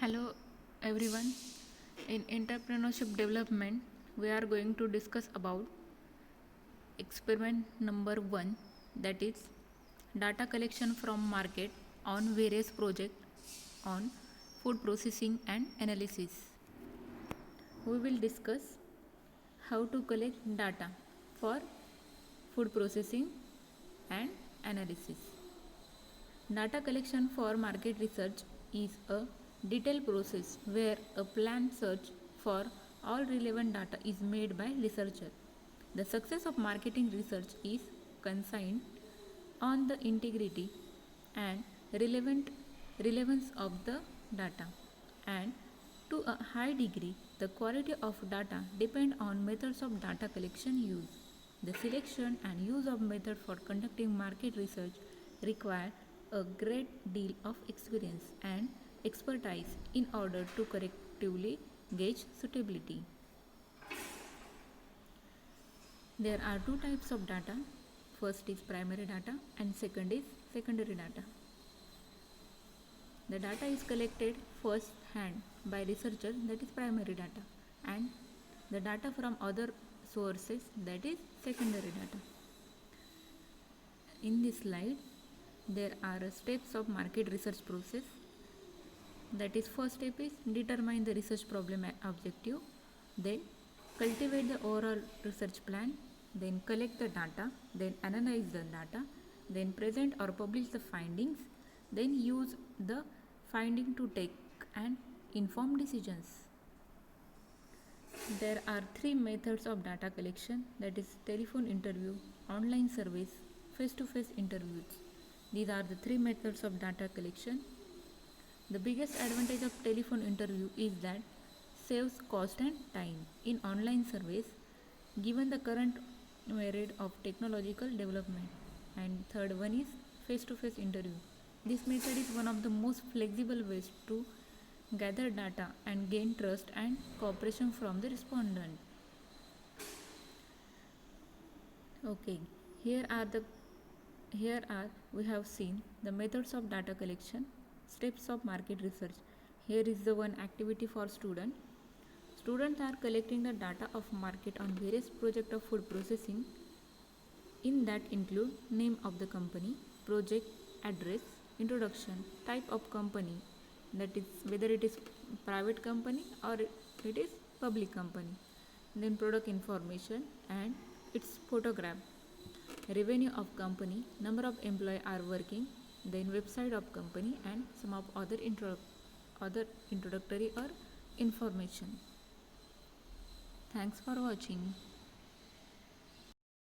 Hello everyone. In entrepreneurship development, we are going to discuss about experiment number 1, that is data collection from market on various projects on food processing and analysis. We will discuss how to collect data for food processing and analysis. Data collection for market research is a detailed process where a planned search for all relevant data is made by researcher. The success of marketing research is consigned on the integrity and relevance of the data, and to a high degree the quality of data depend on methods of data collection use. The selection and use of method for conducting market research require a great deal of experience and expertise in order to correctly gauge suitability. There are two types of data. First is primary data and second is secondary data. The data is collected first hand by researchers, that is primary data, and the data from other sources, that is secondary data. In this slide there are steps of market research process. That is, first step is determine the research problem objective, then cultivate the overall research plan, then collect the data, then analyze the data, then present or publish the findings, then use the finding to take an informed decisions. There are three methods of data collection, that is telephone interview, online surveys, face-to-face interviews. These are the three methods of data collection. The biggest advantage of telephone interview is that saves cost and time in online surveys given the current myriad of technological development. And third one is face-to-face interview. This method is one of the most flexible ways to gather data and gain trust and cooperation from the respondent. Okay, here are we have seen the methods of data collection, steps of market research. Here is the one activity for student. Students are collecting the data of market on various projects of food processing. In that include name of the company, project, address, introduction, type of company, that is whether it is private company or it is public company, then product information and its photograph, revenue of company, number of employees are working, then website of company and some of other introductory or information. Thanks for watching.